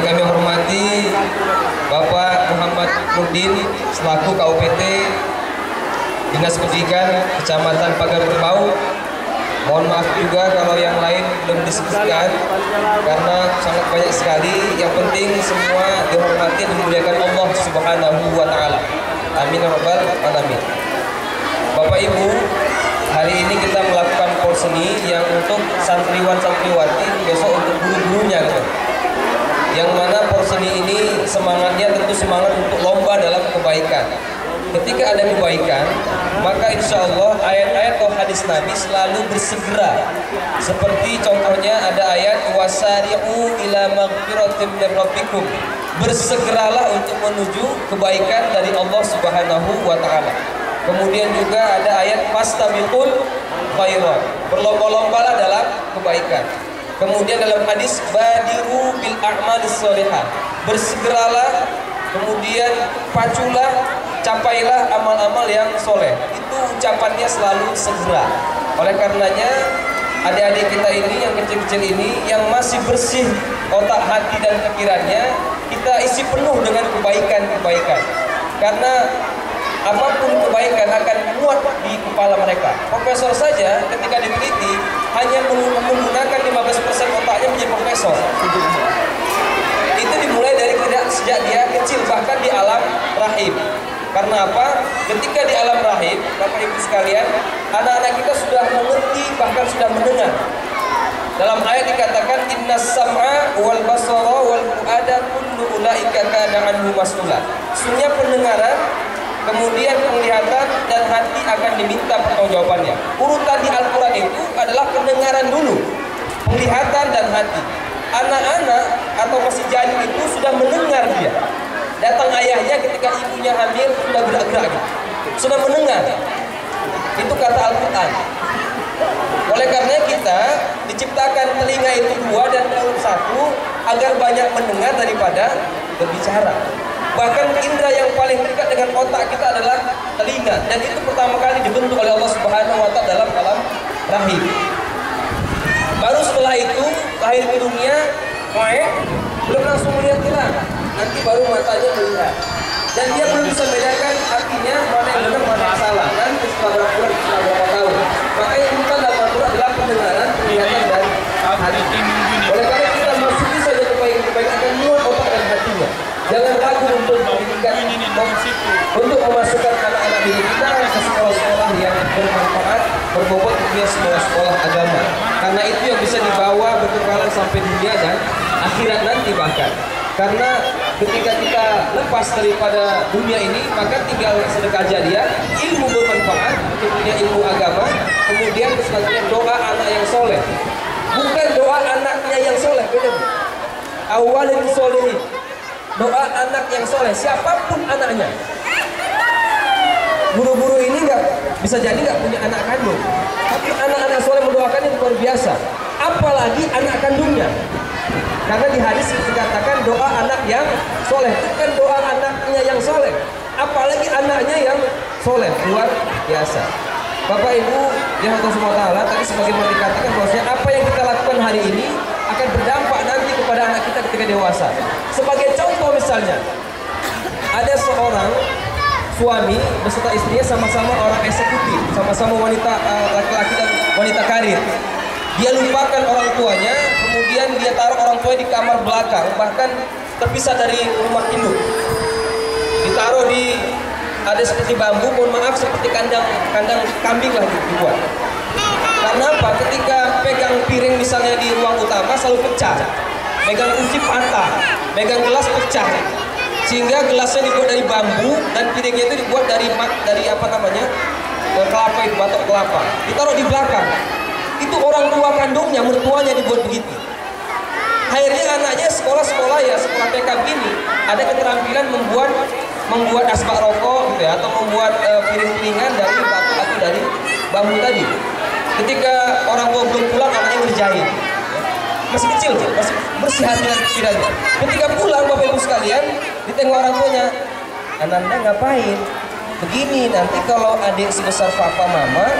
kami hormati Bapak Muhammad Nurdin selaku KUPT Dinas Pendidikan Kecamatan Pagar Kerbau. Mohon maaf juga kalau yang lain belum disebutkan karena sangat banyak sekali. Yang penting semua dihormati dan dimuliakan Allah Subhanahu wa taala. Amin ya rabbal alamin. Bapak Ibu, hari ini kita melakukan porseni yang untuk santriwan-santriwati, besok untuk guru-gurunya gitu. Yang mana porseni ini semangatnya tentu semangat untuk lomba dalam kebaikan. Ketika ada kebaikan, maka insya Allah ayat-ayat atau hadis Nabi selalu bersegera. Seperti contohnya ada ayat wasari'u ila maghfiratin min rabbikum. Bersegeralah untuk menuju kebaikan dari Allah Subhanahu wa taala. Kemudian juga ada ayat fastabiqul khairat. Berlomba-lombalah dalam kebaikan. Kemudian dalam hadis badiru bil a'malis sholihah. Bersegeralah, kemudian paculah, capailah amal-amal yang soleh. Itu ucapannya selalu segera. Oleh karenanya adik-adik kita ini yang kecil-kecil ini yang masih bersih otak, hati dan pikirannya, kita isi penuh dengan kebaikan-kebaikan. Karena apapun kebaikan akan muat di kepala mereka. Profesor saja ketika diteliti hanya menggunakan 15% otaknya menjadi profesor. Itu dimulai dari sejak dia kecil, bahkan di alam rahim. Karena apa? Ketika di alam rahim, Bapak Ibu sekalian, anak-anak kita sudah mengerti, bahkan sudah mendengar. Dalam ayat dikatakan innas sam'a wal basara wal fu'ada kullu ulaika kana anhu mas'ula. Sesungguhnya pendengaran, kemudian penglihatan dan hati akan diminta pertanggungjawabannya. Urutan di Al-Quran itu adalah pendengaran dulu, penglihatan dan hati. Anak-anak atau masih janin itu sudah mendengar dia. Datang ayahnya ketika ibunya hamil sudah gerak-gerak gitu. Sudah mendengar. Itu kata Al-Quran. Oleh karena kita diciptakan telinga itu 2 dan mulut 1 agar banyak mendengar daripada berbicara. Bahkan indera yang paling dekat dengan otak kita adalah telinga, dan itu pertama kali dibentuk oleh Allah Subhanahu wa taala dalam alam rahim. Baru setelah itu lahir ke dunia, belum langsung melihat hilang. Nanti baru matanya melihat. Dan dia belum bisa membedakan artinya mana yang benar mana yang salah. Dan setelah berapa bulan, setelah berapa tahun. Maka yang urutan dalam Al-Quran adalah pendengaran, penglihatan dan hati. Oleh karena kita masuki saja kebaikan akan muat otak dan hatinya. Jangan ragu untuk mendidikan, untuk memasukkan anak-anak didik kita ke sekolah-sekolah yang bermanfaat, berbobot dunia sekolah-sekolah agama. Karena itu yang bisa dibawa berkekalan sampai dunia dan akhirat nanti bahkan. Karena ketika kita lepas daripada dunia ini, maka tinggal sedekah jariah, ilmu bermanfaat, punya ilmu agama, kemudian selanjutnya doa anak yang soleh. Bukan doa anaknya yang soleh, beda. Awalin solehin. Doa anak yang soleh, siapapun anaknya. Guru-guru ini bisa jadi nggak punya anak kandung, tapi anak-anak soleh mendoakan itu luar biasa. Apalagi anak kandungnya. Karena di hadis dikatakan doa anak yang soleh, bukan doa anaknya yang soleh, apalagi anaknya yang soleh, luar biasa. Bapak Ibu yang Allah SWT tadi sebagaimana dikatakan bahwasanya apa yang kita lakukan hari ini akan berdampak nanti kepada anak kita ketika dewasa. Sebagai contoh misalnya, ada seorang suami beserta istrinya sama-sama orang eksekutif, sama-sama wanita laki-laki dan wanita karir. Dia lupakan orang tuanya, kemudian dia taruh orang tuanya di kamar belakang, bahkan terpisah dari rumah induk. Ditaruh di ada seperti bambu, mohon maaf seperti kandang kambing lah dibuat. Karena apa? Ketika pegang piring misalnya di ruang utama selalu pecah, pegang kunci patah, pegang gelas pecah, sehingga gelasnya dibuat dari bambu dan piringnya itu dibuat dari apa namanya kelapa, itu batok kelapa, ditaruh di belakang. Itu orang tua kandungnya, mertuanya dibuat begitu. Akhirnya anaknya sekolah-sekolah ya, sekolah TK begini, ada keterampilan membuat asbak rokok gitu ya, atau membuat piring-piringan dari batu atau dari bambu tadi. Ketika orang tua belum pulang, anaknya ngerjain. Masih kecil, masih bersih hati dan pikirannya. Ketika pulang, Bapak Ibu sekalian, ditengok orang tuanya, "Ananda ngapain? Begini, nanti kalau adik sebesar papa mama,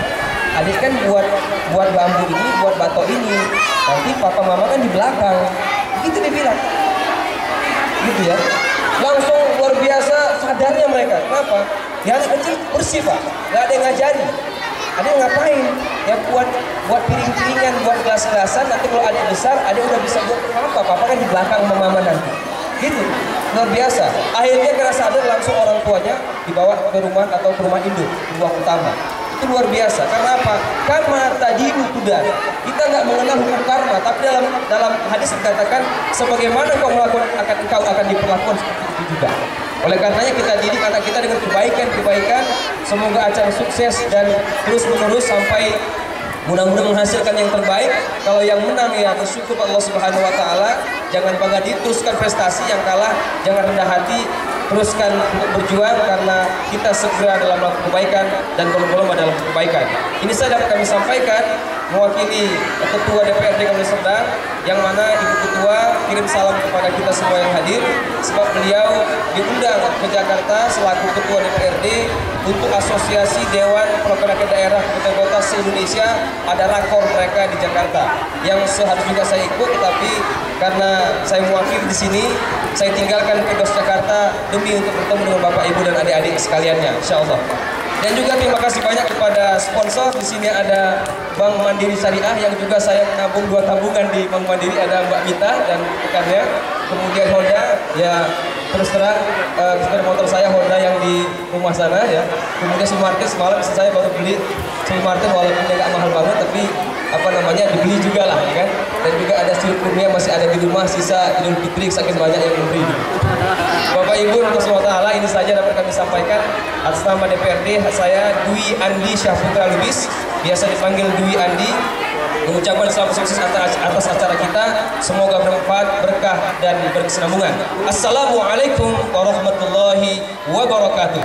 adik kan buat bambu ini, buat batok ini. Nanti papa mama kan di belakang." Itu dia bilang. gitu ya. Langsung luar biasa sadarnya mereka. Kenapa? Ya anak kecil bersih Pak, nggak ada yang ngajari. Ada yang ngapain? Ya buat piring-piringan, buat gelas-gelasan. Nanti kalau adik besar, adik udah bisa buat apa? Papa kan di belakang mama nanti. Gitu, luar biasa. Akhirnya karena sadar langsung orang tuanya dibawa ke rumah atau ke rumah induk, ruang utama. Itu luar biasa. Karena apa? Karma tadimu kuda. Kita nggak mengenal hukum karma, tapi dalam hadis dikatakan sebagaimana kau melakukan engkau akan diperlakukan seperti itu juga. Oleh karenanya kita didik anak kita dengan kebaikan. Semoga acara sukses dan terus menerus sampai mudah-mudahan menghasilkan yang terbaik. Kalau yang menang ya bersyukur Allah Subhanahu Wa Taala. Jangan bangga diri, teruskan prestasi. Yang kalah jangan rendah hati, teruskan berjuang karena kita segera dalam melakukan kebaikan dan berlomba dalam kebaikan. Ini saya dapat kami sampaikan mewakili Ketua DPRD Kabupaten Serdang, yang mana Ibu Ketua kirim salam kepada kita semua yang hadir, sebab beliau diundang ke Jakarta selaku Ketua DPRD untuk Asosiasi Dewan Perwakilan Daerah Kabupaten Kota se-Indonesia. Ada rakor mereka di Jakarta yang seharusnya juga saya ikut, tetapi karena saya mewakili di sini, saya tinggalkan Pegos Jakarta demi untuk bertemu dengan Bapak Ibu dan adik-adik sekaliannya, insya Allah. Dan juga terima kasih banyak kepada sponsor. Di sini ada Bank Mandiri Syariah yang juga saya menabung 2 tabungan di Bank Mandiri. Ada Mbak Mita dan rekannya. Kemudian Honda, ya terus terang sepeda motor saya Honda yang di rumah sana ya. Kemudian Sumartin semalam saya baru beli Sumartin walaupun nggak mahal banget, tapi apa namanya dibeli juga lah ya kan. Dan juga ada sirkulnya masih ada di rumah, sisa Idul Fitri saking banyak yang memberi. Bapak Ibu untuk semua taala, ini saja dapat kami sampaikan atas nama DPRD. Saya Dwi Andi Syahputra Lubis, biasa dipanggil Dwi Andi, mengucapkan selamat sukses atas acara kita. Semoga bermanfaat, berkah dan berkesinambungan. Assalamualaikum warahmatullahi wabarakatuh.